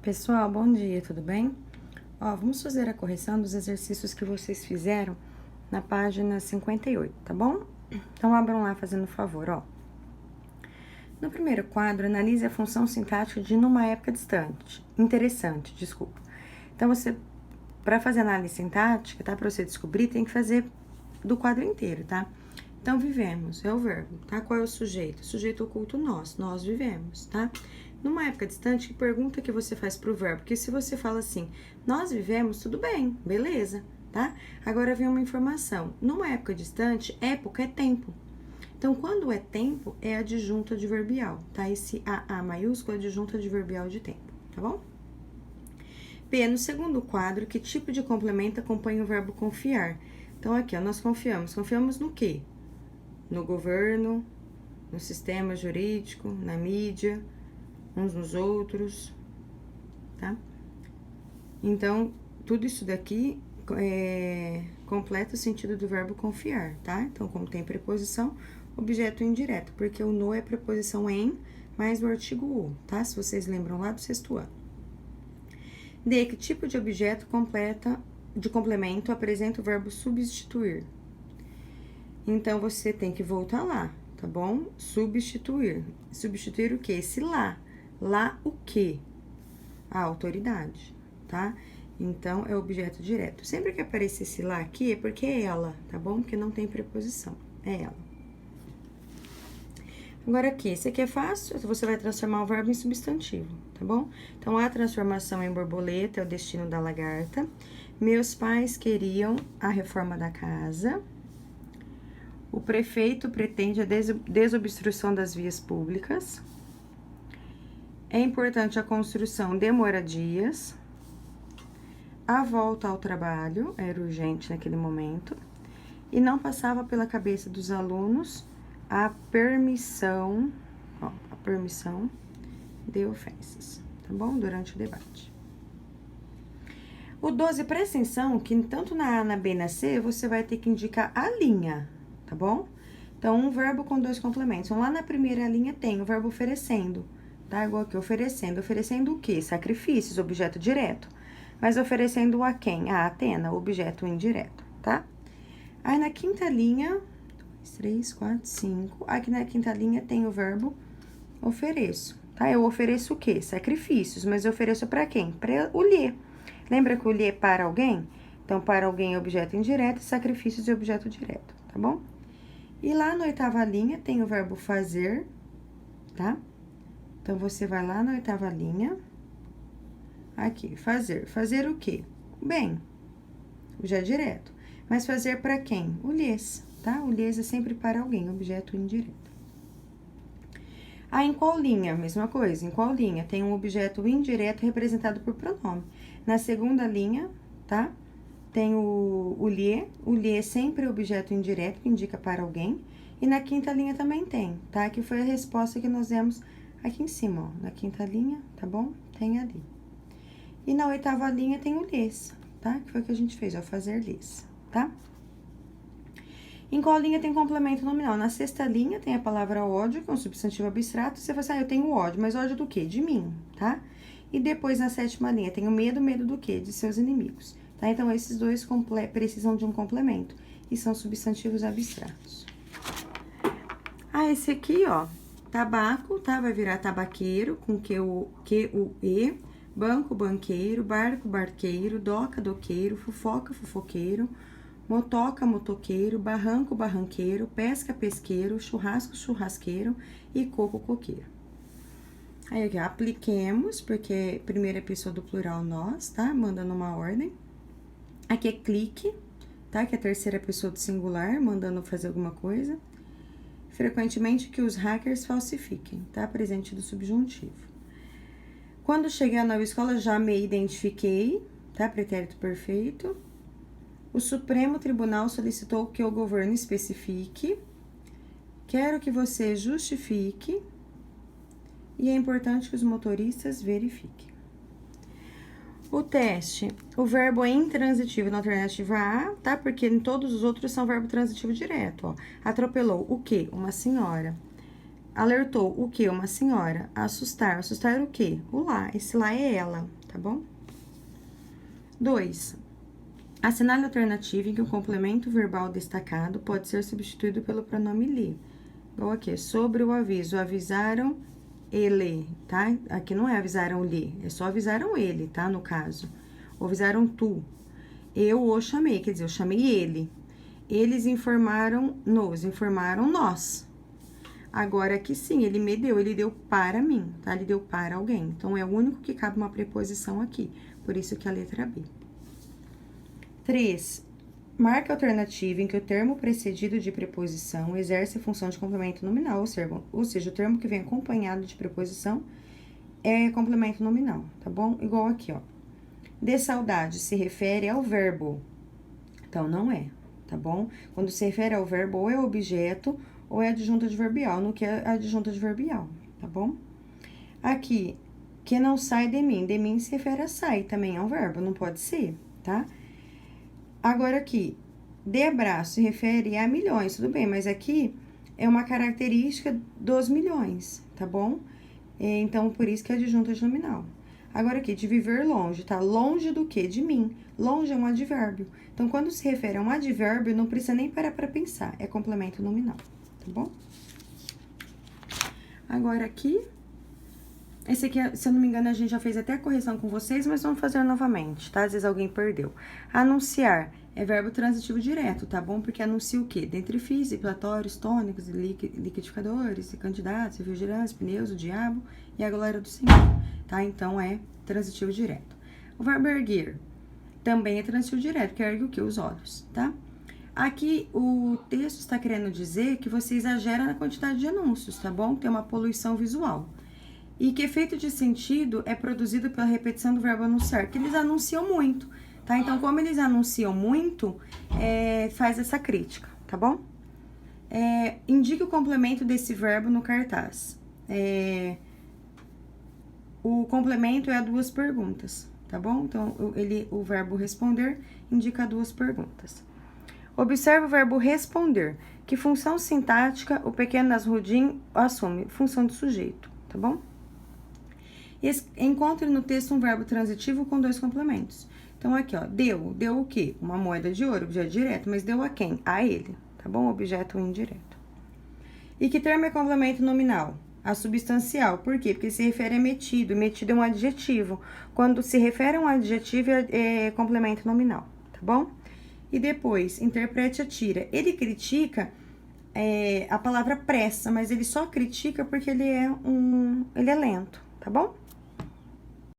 Pessoal, bom dia, tudo bem? Ó, vamos fazer a correção dos exercícios que vocês fizeram na página 58, tá bom? Então, abram lá fazendo favor, ó. No primeiro quadro, analise a função sintática de numa época interessante, desculpa. Então, para fazer análise sintática, tá? Para você descobrir, tem que fazer do quadro inteiro, tá? Então, vivemos, é o verbo, tá? Qual é o sujeito? O sujeito oculto nós vivemos, tá? Numa época distante, que pergunta que você faz pro verbo? Porque se você fala assim, nós vivemos, tudo bem, beleza, tá? Agora vem uma informação. Numa época distante, época é tempo. Então, quando é tempo, é adjunto adverbial, tá? Esse AA maiúsculo é adjunto adverbial de tempo, tá bom? P, no segundo quadro, que tipo de complemento acompanha o verbo confiar? Então, aqui, ó, nós confiamos. Confiamos no quê? No governo, no sistema jurídico, na mídia, uns nos outros, tá? Então, tudo isso daqui completa o sentido do verbo confiar, tá? Então, como tem preposição, objeto indireto, porque o no é preposição em, mais o artigo o, tá? Se vocês lembram lá do sexto ano. D, que tipo de objeto de complemento apresenta o verbo substituir? Então, você tem que voltar lá, tá bom? Substituir. Substituir o quê? Esse lá. Lá o quê? A autoridade, tá? Então, é objeto direto. Sempre que aparecer esse lá aqui, é porque é ela, tá bom? Porque não tem preposição. É ela. Agora aqui, esse aqui é fácil, você vai transformar o verbo em substantivo, tá bom? Então, a transformação em borboleta é o destino da lagarta. Meus pais queriam a reforma da casa. O prefeito pretende a desobstrução das vias públicas. É importante a construção de moradias. A volta ao trabalho era urgente naquele momento. E não passava pela cabeça dos alunos a permissão de ofensas, tá bom? Durante o debate. O 12, presta atenção que tanto na A, na B e na C, você vai ter que indicar a linha, tá bom? Então, um verbo com dois complementos. Então, lá na primeira linha tem o verbo oferecendo, tá? Igual aqui, oferecendo. Oferecendo o quê? Sacrifícios, objeto direto. Mas oferecendo a quem? A Atena, objeto indireto, tá? Aí, na quinta linha, 2, 3, 4, 5. Aqui na quinta linha tem o verbo ofereço, tá? Eu ofereço o quê? Sacrifícios, mas eu ofereço para quem? Para o lhe. Lembra que o lhe é para alguém? Então, para alguém é objeto indireto, sacrifícios é objeto direto, tá bom? E lá na oitava linha tem o verbo fazer, tá? Então, você vai lá na oitava linha. Aqui, fazer. Fazer o quê? Bem, objeto direto. Mas fazer para quem? O lhes, tá? O lhes é sempre para alguém, objeto indireto. Em qual linha? Mesma coisa. Em qual linha? Tem um objeto indireto representado por pronome. Na segunda linha, tá? Tem o lhe. O lhe é sempre objeto indireto, que indica para alguém. E na quinta linha também tem, tá? Que foi a resposta que nós demos aqui em cima, ó. Na quinta linha, tá bom? Tem ali. E na oitava linha tem o lhes, tá? Que foi o que a gente fez, ó, fazer lhes, tá? Em qual linha tem complemento nominal? Na sexta linha tem a palavra ódio, que é um substantivo abstrato. Você fala assim, eu tenho ódio, mas ódio do quê? De mim, tá? E depois, na sétima linha, tem o medo, medo do quê? De seus inimigos, tá? Então, esses dois precisam de um complemento e são substantivos abstratos. Esse aqui, ó, tabaco, tá? Vai virar tabaqueiro, com Q-U-E, banco, banqueiro, barco, barqueiro, doca, doqueiro, fofoca, fofoqueiro, motoca, motoqueiro, barranco, barranqueiro, pesca, pesqueiro, churrasco, churrasqueiro e coco, coqueiro. Aí aqui, ó, apliquemos, porque primeira pessoa do plural nós, tá? Mandando uma ordem. Aqui é clique, tá? Que é a terceira pessoa do singular, mandando fazer alguma coisa. Frequentemente que os hackers falsifiquem, tá? Presente do subjuntivo. Quando cheguei na escola, já me identifiquei, tá? Pretérito perfeito. O Supremo Tribunal solicitou que o governo especifique. Quero que você justifique. E é importante que os motoristas verifiquem. O teste, o verbo é intransitivo na alternativa A, tá? Porque em todos os outros são verbo transitivo direto, ó. Atropelou o quê? Uma senhora. Alertou o quê? Uma senhora. Assustar. Assustar o quê? O lá. Esse lá é ela, tá bom? 2. Assinale a alternativa em que o complemento verbal destacado pode ser substituído pelo pronome lhe. Igual aqui, sobre o aviso. Avisaram ele, tá? Aqui não é avisaram lhe, é só avisaram ele, tá? No caso. Ou avisaram tu. Eu o chamei, quer dizer, eu chamei ele. Eles informaram nós. Agora aqui sim, ele deu para mim, tá? Ele deu para alguém. Então, é o único que cabe uma preposição aqui. Por isso que a letra B. 3. Marque a alternativa em que o termo precedido de preposição exerce a função de complemento nominal, ou seja, o termo que vem acompanhado de preposição é complemento nominal, tá bom? Igual aqui, ó. De saudade se refere ao verbo. Então, não é, tá bom? Quando se refere ao verbo, ou é objeto ou é adjunto adverbial, no que é adjunto adverbial, tá bom? Aqui, que não sai de mim se refere a sai, também é um verbo, não pode ser, tá? Agora aqui, de abraço se refere a milhões, tudo bem, mas aqui é uma característica dos milhões, tá bom? Então, por isso que é adjunto nominal. Agora aqui, de viver longe, tá? Longe do quê? De mim. Longe é um advérbio. Então, quando se refere a um advérbio, não precisa nem parar pra pensar, é complemento nominal, tá bom? Agora aqui, esse aqui, se eu não me engano, a gente já fez até a correção com vocês, mas vamos fazer novamente, tá? Às vezes alguém perdeu. Anunciar é verbo transitivo direto, tá bom? Porque anuncia o quê? Dentrifies, epilatórios, tônicos, liquidificadores, candidatos, refrigerantes, pneus, o diabo e a glória do Senhor, tá? Então, é transitivo direto. O verbo erguer também é transitivo direto, que ergue o quê? Os olhos, tá? Aqui, o texto está querendo dizer que você exagera na quantidade de anúncios, tá bom? Tem uma poluição visual. E que efeito de sentido é produzido pela repetição do verbo anunciar, que eles anunciam muito, tá? Então, como eles anunciam muito, faz essa crítica, tá bom? Indique o complemento desse verbo no cartaz. O complemento é a duas perguntas, tá bom? Então, o verbo responder indica duas perguntas. Observe o verbo responder. Que função sintática o pequeno Nasrudin assume? Função de sujeito, tá bom? Encontre no texto um verbo transitivo com dois complementos. Então, aqui, ó, deu o quê? Uma moeda de ouro, objeto direto, mas deu a quem? A ele, tá bom? Objeto indireto. E que termo é complemento nominal? A substancial. Por quê? Porque se refere a metido. Metido é um adjetivo. Quando se refere a um adjetivo, é complemento nominal, tá bom? E depois, interprete a tira. Ele critica a palavra pressa, mas ele só critica porque ele é lento, tá bom?